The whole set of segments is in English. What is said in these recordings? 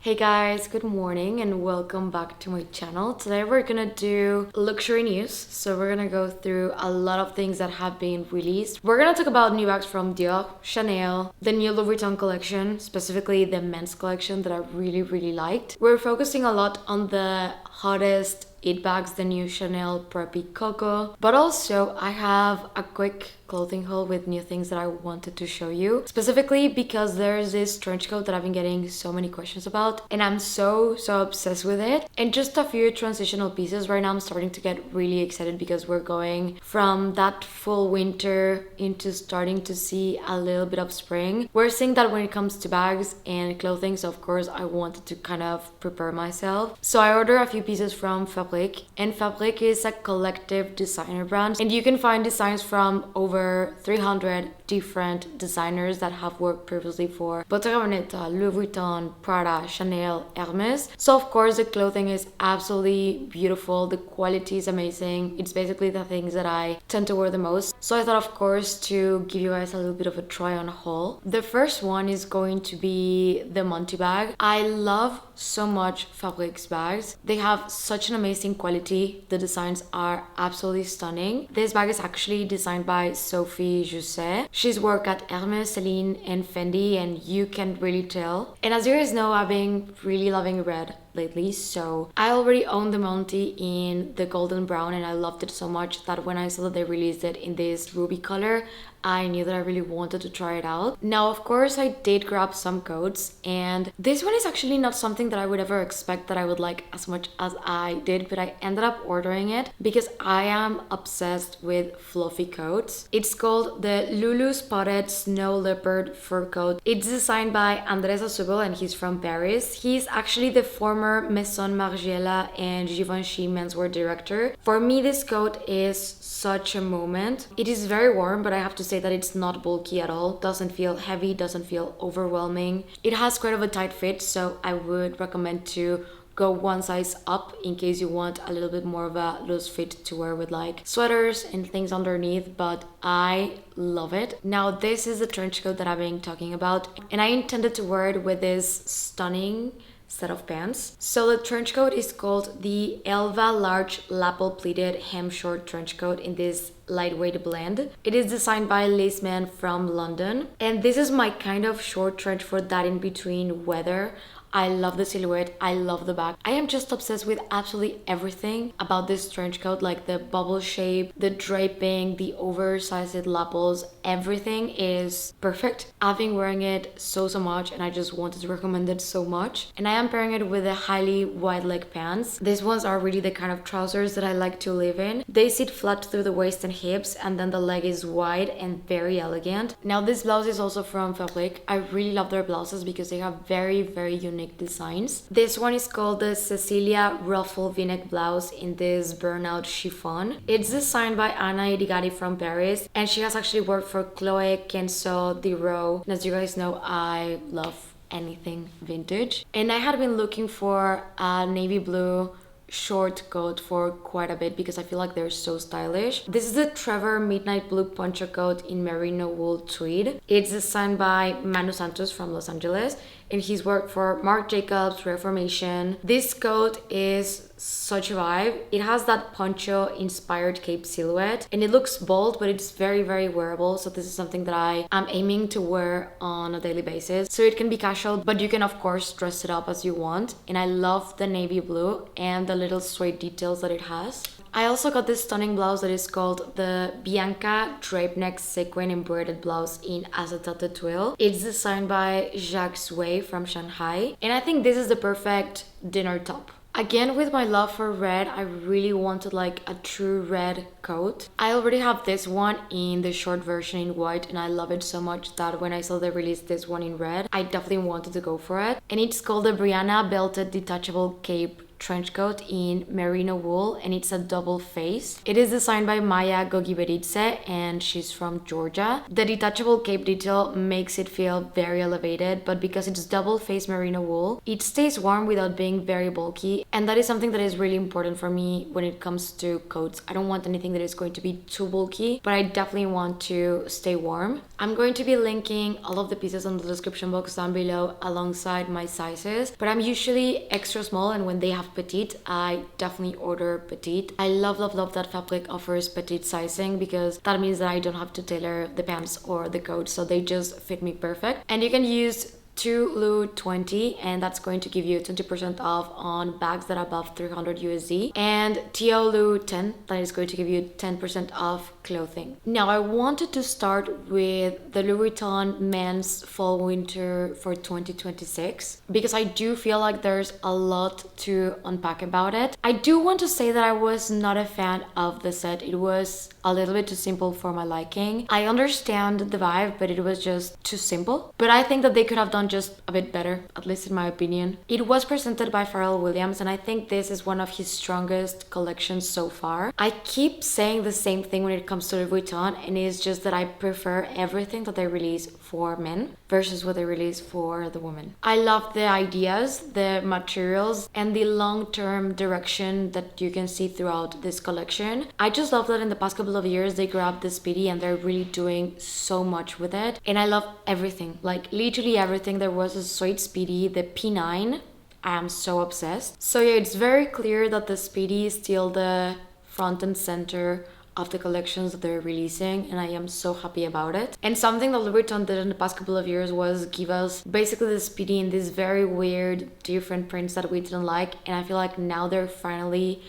Hey guys, good morning and welcome back to my channel. Today we're gonna do luxury news. So we're gonna go through a lot of things that have been released. We're gonna talk about new bags from Dior, Chanel, the new Louis Vuitton collection, specifically the men's collection that I really liked. We're focusing a lot on the hottest it bags, the new Chanel Preppy Coco, but also I have a quick clothing haul with new things that I wanted to show you, specifically because there's this trench coat that I've been getting so many questions about and I'm so obsessed with it. And just a few transitional pieces. Right now I'm starting to get really excited because we're going from that full winter into starting to see a little bit of spring. We're seeing that when it comes to bags and clothing, so of course I wanted to kind of prepare myself. So I ordered a few pieces from Fabrique, and Fabrique is a collective designer brand and you can find designs from over 300 different designers that have worked previously for Bottega Veneta, Louis Vuitton, Prada, Chanel, Hermès. So of course the clothing is absolutely beautiful, the quality is amazing. It's basically the things that I tend to wear the most. So I thought of course to give you guys a little bit of a try on haul. The first one is going to be the Monty bag. I love so much Fabrique's bags. They have such an amazing quality. The designs are absolutely stunning. This bag is actually designed by Sophie Jousset. She's worked at Hermès, Celine, and Fendi, and you can really tell. And as you guys know, I've been really loving red lately, so I already own the Monty in the golden brown and I loved it so much that when I saw that they released it in this ruby color, I knew that I really wanted to try it out. Now, of course, I did grab some coats, and this one is actually not something that I would ever expect that I would like as much as I did, but I ended up ordering it because I am obsessed with fluffy coats. It's called the Lulu Spotted Snow Leopard Fur Coat. It's designed by Andres Asubel and he's from Paris. He's actually the former Maison Margiela and Givenchy menswear director. For me, this coat is such a moment. It is very warm, but I have to say that it's not bulky at all. Doesn't feel heavy, doesn't feel overwhelming. It has quite of a tight fit, so I would recommend to go one size up in case you want a little bit more of a loose fit to wear with like sweaters and things underneath, but I love it. Now this is the trench coat that I've been talking about and I intended to wear it with this stunning set of pants. So the trench coat is called the Elva Large Lapel Pleated Hem Short Trench Coat in this lightweight blend. It is designed by Laceman from London and this is my kind of short trench for that in between weather. I love the silhouette, I love the back. I am just obsessed with absolutely everything about this trench coat, like the bubble shape, the draping, the oversized lapels, everything is perfect. I've been wearing it so much and I just wanted to recommend it so much. And I am pairing it with the highly wide leg pants. These ones are really the kind of trousers that I like to live in. They sit flat through the waist and hips and then the leg is wide and very elegant. Now this blouse is also from Fabrique. I really love their blouses because they have very unique designs. This one is called the Cecilia Ruffle V-neck blouse in this burnout chiffon. It's designed by Anna Idigari from Paris and she has actually worked for Chloe, Kenzo, Dior. And as you guys know, I love anything vintage. And I had been looking for a navy blue short coat for quite a bit because I feel like they're so stylish. This is the Trevor Midnight Blue poncho coat in merino wool tweed. It's designed by Manu Santos from Los Angeles and he's worked for Marc Jacobs, Reformation. This coat is such a vibe. It has that poncho inspired cape silhouette and it looks bold but it's very wearable, so this is something that I am aiming to wear on a daily basis. So it can be casual but you can of course dress it up as you want, and I love the navy blue and the little suede details that it has. I also got this stunning blouse that is called the Bianca Drape Neck Sequin Embroidered Blouse in Acetate Twill. It's designed by Jacques Sway from Shanghai and I think this is the perfect dinner top. Again, with my love for red, I really wanted like a true red coat. I already have this one in the short version in white and I love it so much that when I saw they released this one in red, I definitely wanted to go for it. And it's called the Brianna Belted Detachable Cape trench coat in merino wool, and it's a double face. It is designed by Maya Gogiberidze, and she's from Georgia. The detachable cape detail makes it feel very elevated, but because it's double face merino wool, it stays warm without being very bulky, and that is something that is really important for me when it comes to coats. I don't want anything that is going to be too bulky, but I definitely want to stay warm. I'm going to be linking all of the pieces on the description box down below alongside my sizes, but I'm usually extra small, and when they have petite, I definitely order petite. I love that Fabrique offers petite sizing because that means that I don't have to tailor the pants or the coat, so they just fit me perfect. And you can use 2 Loewe 20, and that's going to give you 20% off on bags that are above 300 USD, and TO Loewe 10, that is going to give you 10% off clothing. Now I wanted to start with the Louis Vuitton men's fall winter for 2026 because I do feel like there's a lot to unpack about it. I do want to say that I was not a fan of the set. It was a little bit too simple for my liking. I understand the vibe, but it was just too simple. But I think that they could have done just a bit better, at least in my opinion. It was presented by Pharrell Williams, and I think this is one of his strongest collections so far. I keep saying the same thing when it comes to Louis Vuitton, and it's just that I prefer everything that they release for men versus what they release for the women. I love the ideas, the materials, and the long-term direction that you can see throughout this collection. I just love that in the past couple of years they grabbed the Speedy and they're really doing so much with it, and I love everything, like literally everything. There was a suede Speedy, the P9. I am so obsessed. So yeah, it's very clear that the Speedy is still the front and center of the collections that they're releasing, and I am so happy about it. And something that Louis Vuitton did in the past couple of years was give us basically the Speedy in these very weird different prints that we didn't like, and I feel like now they're finally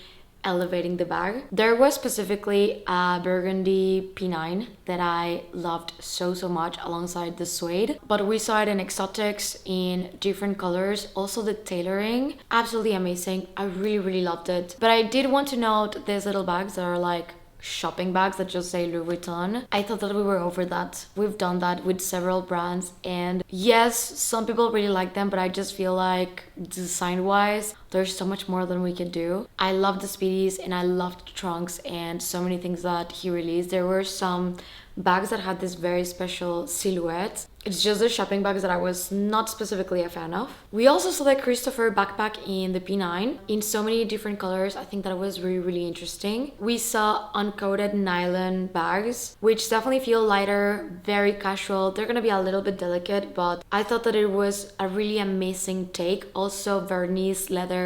elevating the bag. There was specifically a burgundy P9 that I loved so much alongside the suede, but we saw it in exotics in different colors. Also the tailoring, absolutely amazing. I really loved it. But I did want to note these little bags that are like shopping bags that just say Louis Vuitton. I thought that we were over that. We've done that with several brands, and yes, some people really like them, but I just feel like design wise there's so much more than we can do. I love the Speedies and I loved the trunks and so many things that he released. There were some bags that had this very special silhouette. It's just the shopping bags that I was not specifically a fan of. We also saw the Christopher backpack in the P9 in so many different colors. I think that was really interesting. We saw uncoated nylon bags, which definitely feel lighter, very casual. They're gonna be a little bit delicate, but I thought that it was a really amazing take. Also, Vernise leather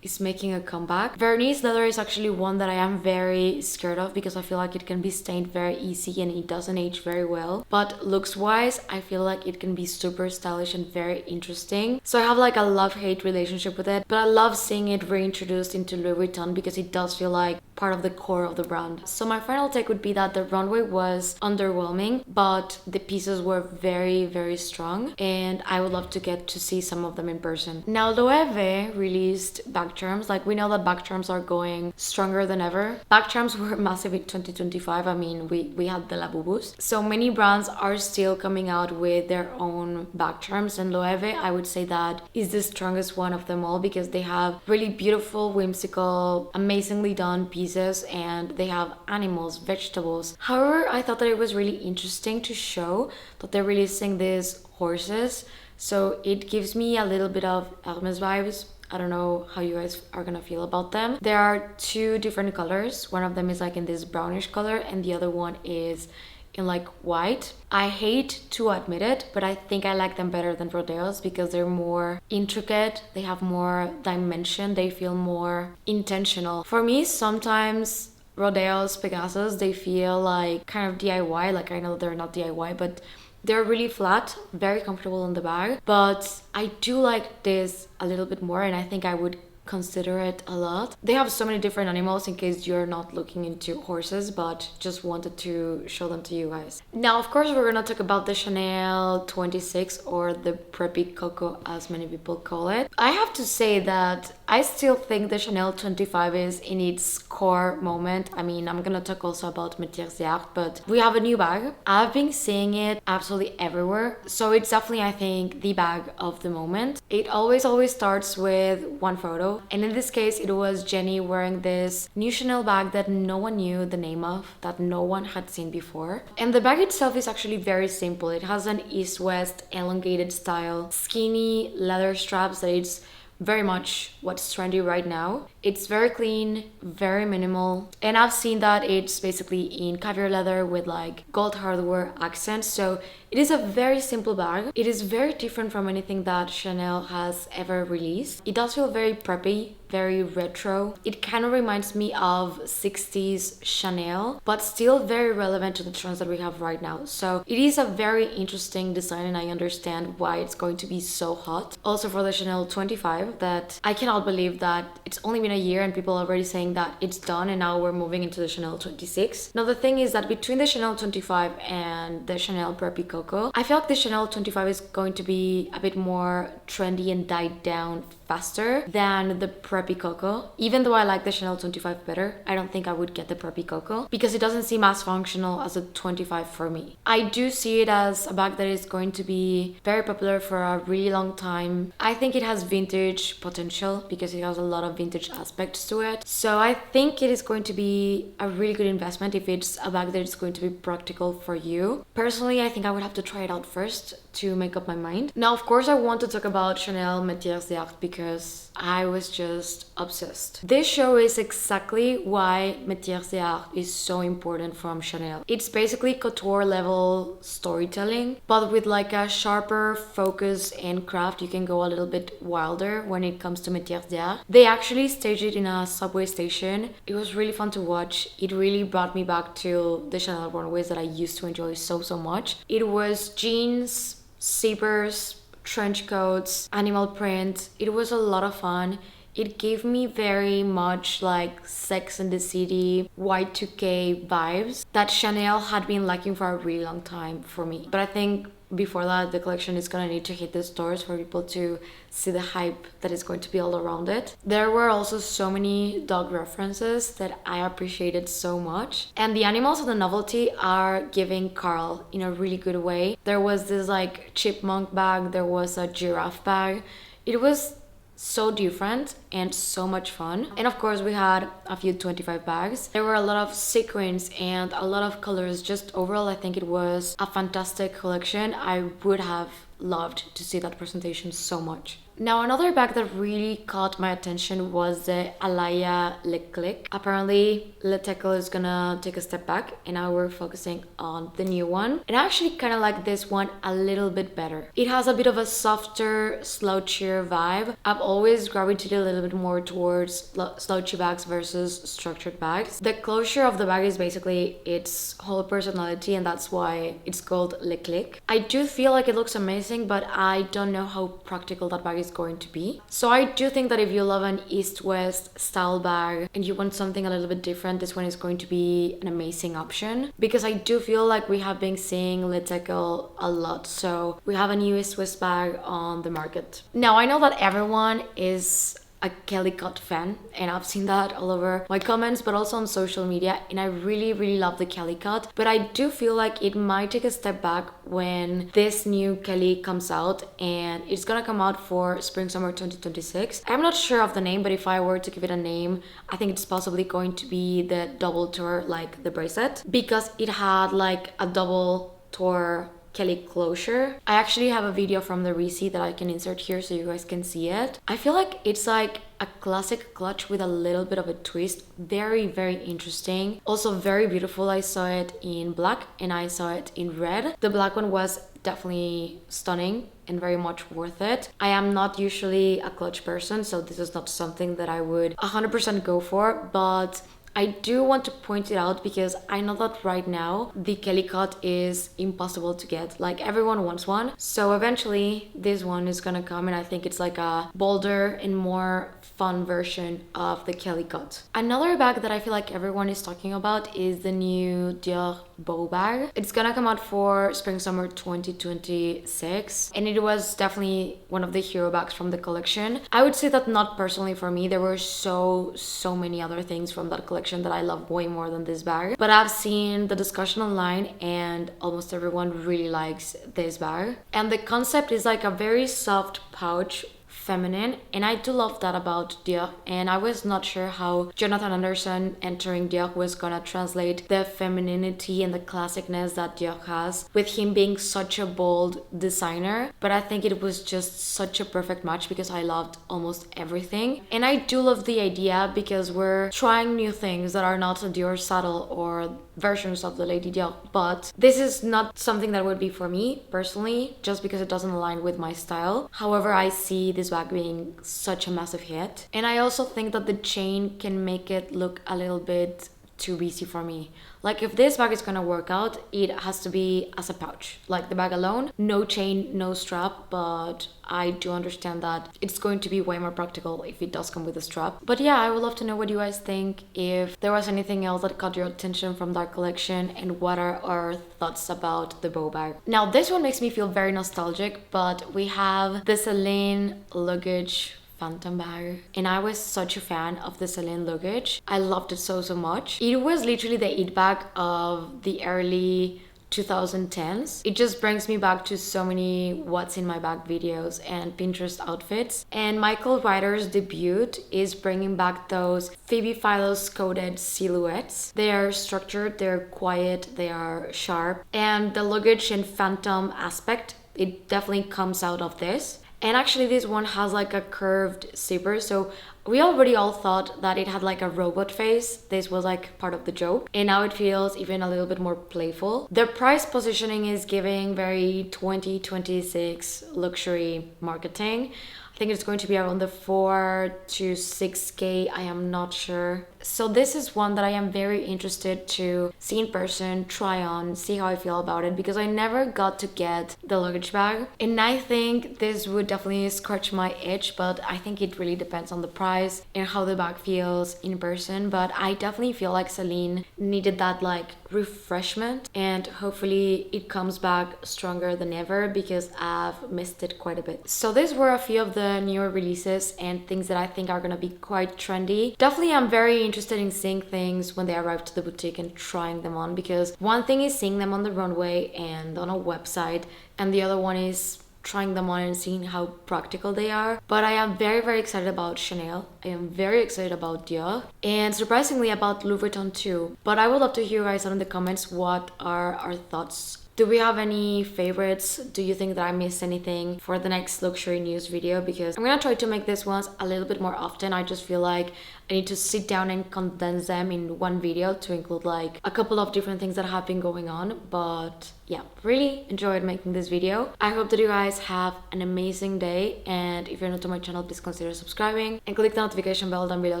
is making a comeback. Vernise leather is actually one that I am very scared of because I feel like it can be stained very easy and it doesn't age very well. But looks wise, I feel like it can be super stylish and very interesting. So I have like a love-hate relationship with it, but I love seeing it reintroduced into Louis Vuitton because it does feel like part of the core of the brand. So my final take would be that the runway was underwhelming, but the pieces were very strong, and I would love to get to see some of them in person. Now Loewe released bag charms. Like, we know that bag charms are going stronger than ever. Bag charms were massive in 2025. I mean, we had the Labubus. So many brands are still coming out with their own bag charms, and Loewe, I would say that is the strongest one of them all because they have really beautiful, whimsical, amazingly done pieces, and they have animals, vegetables. However, I thought that it was really interesting to show that they're releasing these horses, so it gives me a little bit of Hermès vibes. I don't know how you guys are gonna feel about them. There are two different colors. One of them is like in this brownish color and the other one is in like white. I hate to admit it, but I think I like them better than Rodeo's because they're more intricate, they have more dimension, they feel more intentional. For me, sometimes Rodeo's Pegasus, they feel like kind of DIY. Like, I know they're not DIY, but they're really flat, very comfortable in the bag. But I do like this a little bit more, and I think I would consider it a lot. They have so many different animals in case you're not looking into horses, but just wanted to show them to you guys. Now, of course, we're gonna talk about the Chanel 26 or the Preppy Coco, as many people call it. I have to say that I still think the Chanel 25 is in its core moment. I mean, I'm gonna talk also about Métiers, but we have a new bag. I've been seeing it absolutely everywhere. So it's definitely, I think, the bag of the moment. It always starts with one photo. And in this case, it was Jennie wearing this new Chanel bag that no one knew the name of, that no one had seen before. And the bag itself is actually very simple. It has an east-west elongated style, skinny leather straps that it's very much what's trendy right now. It's very clean, very minimal, and I've seen that it's basically in caviar leather with like gold hardware accents. So it is a very simple bag. It is very different from anything that Chanel has ever released. It does feel very preppy, very retro. It kind of reminds me of 60s Chanel, but still very relevant to the trends that we have right now. So it is a very interesting design, and I understand why it's going to be so hot. Also for the Chanel 25, that I cannot believe that it's only been a year and people are already saying that it's done, and now we're moving into the Chanel 26. Now the thing is that between the Chanel 25 and the Chanel Preppy Coco, I feel like the Chanel 25 is going to be a bit more trendy and died down faster than the Preppy Coco. Even though I like the Chanel 25 better, I don't think I would get the Preppy Coco because it doesn't seem as functional as a 25 for me. I do see it as a bag that is going to be very popular for a really long time. I think it has vintage potential because it has a lot of vintage aspects to it. So I think it is going to be a really good investment if it's a bag that is going to be practical for you. Personally, I think I would have to try it out first to make up my mind. Now, of course, I want to talk about Chanel Métiers because I was just obsessed. This show is exactly why Métiers is so important from Chanel. It's basically couture level storytelling, but with like a sharper focus and craft. You can go a little bit wilder when it comes to Métiers. They actually staged it in a subway station. It was really fun to watch. It really brought me back to the Chanel runways that I used to enjoy so much. It was jeans, zippers, trench coats, animal print. It was a lot of fun. It gave me very much like Sex and the City, Y2K vibes that Chanel had been lacking for a really long time for me. But I think before that, the collection is gonna need to hit the stores for people to see the hype that is going to be all around it. There were also so many dog references that I appreciated so much. And the animals of the novelty are giving Carl in a really good way. There was this like chipmunk bag, there was a giraffe bag. It was so different and so much fun. And of course we had a few 25 bags. There were a lot of sequins and a lot of colors. Just overall, I think it was a fantastic collection. I would have loved to see that presentation so much. Now, another bag that really caught my attention was the Alaïa Le Click. Apparently, Le Teckle is gonna take a step back and now we're focusing on the new one. And I actually kind of like this one a little bit better. It has a bit of a softer, slouchier vibe. I've always gravitated a little bit more towards slouchy bags versus structured bags. The closure of the bag is basically its whole personality, and that's why it's called Le Click. I do feel like it looks amazing, but I don't know how practical that bag is going to be. So I do think that if you love an east-west style bag and you want something a little bit different, this one is going to be an amazing option, because I do feel like we have been seeing Le Teckle a lot. So we have a new east-west bag on the market. Now, I know that everyone is a Kelly Cut fan, and I've seen that all over my comments but also on social media, and I really love the Kelly Cut, but I do feel like it might take a step back when this new Kelly comes out, and it's gonna come out for spring summer 2026. I'm not sure of the name, but if I were to give it a name, I think it's possibly going to be the double tour, like the bracelet, because it had like a double tour Kelly closure. I actually have a video from the receipt that I can insert here so you guys can see it. I feel like it's like a classic clutch with a little bit of a twist. Very interesting. Also very beautiful. I saw it in black and I saw it in red. The black one was definitely stunning and very much worth it. I am not usually a clutch person, so this is not something that I would 100% go for, but I do want to point it out because I know that right now the Kelly cut is impossible to get. Like everyone wants one. So eventually this one is gonna come, and I think it's like a bolder and more fun version of the Kelly cut. Another bag that I feel like everyone is talking about is the new Dior Bow Bag. It's gonna come out for spring summer 2026, and it was definitely one of the hero bags from the collection. I would say that not personally for me. There were so many other things from that collection that I love way more than this bag, but I've seen the discussion online and almost everyone really likes this bag. And the concept is like a very soft pouch, feminine, and I do love that about Dior. And I was not sure how Jonathan Anderson entering Dior was gonna translate the femininity and the classicness that Dior has with him being such a bold designer, but I think it was just such a perfect match because I loved almost everything. And I do love the idea because we're trying new things that are not a Dior saddle or versions of the Lady Dior, but this is not something that would be for me personally, just because it doesn't align with my style. However, I see this bag being such a massive hit, and I also think that the chain can make it look a little bit too busy for me. Like if this bag is gonna work out, it has to be as a pouch, like the bag alone, no chain, no strap, but I do understand that it's going to be way more practical if it does come with a strap. But yeah, I would love to know what you guys think, if there was anything else that caught your attention from that collection, and what are our thoughts about the bow bag. Now this one makes me feel very nostalgic, but we have the Céline Luggage Phantom bag, and I was such a fan of the Céline Luggage. I loved it so much. It was literally the it bag of the early 2010s. It just brings me back to so many what's in my bag videos and Pinterest outfits. And Michael Ryder's debut is bringing back those Phoebe Philos coded silhouettes. They are structured, they're quiet, they are sharp, and the luggage and phantom aspect, it definitely comes out of this. And actually this one has like a curved zipper, so we already all thought that it had like a robot face. This was like part of the joke, and now it feels even a little bit more playful. The price positioning is giving very 2026 luxury marketing. I think it's going to be around the 4 to 6K, I am not sure. So this is one that I am very interested to see in person, try on, see how I feel about it, because I never got to get the luggage bag. And I think this would definitely scratch my itch, but I think it really depends on the price and how the bag feels in person. But I definitely feel like Celine needed that like refreshment, and hopefully it comes back stronger than ever because I've missed it quite a bit. So these were a few of the newer releases and things that I think are gonna be quite trendy. Definitely I'm very interested in seeing things when they arrive to the boutique and trying them on, because one thing is seeing them on the runway and on a website, and the other one is trying them on and seeing how practical they are. But I am very excited about Chanel. I am very excited about Dior, and surprisingly about Louis Vuitton too. But I would love to hear you guys in the comments what are our thoughts. Do we have any favorites? Do you think that I missed anything for the next luxury news video? Because I'm gonna try to make this ones a little bit more often. I just feel like I need to sit down and condense them in one video to include like a couple of different things that have been going on. But yeah, really enjoyed making this video. I hope that you guys have an amazing day, and if you're new to my channel, please consider subscribing and click the notification bell down below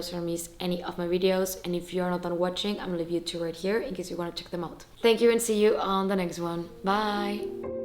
so you don't miss any of my videos. And if you're not done watching, I'm gonna leave you two right here in case you want to check them out. Thank you, and see you on the next one. Bye.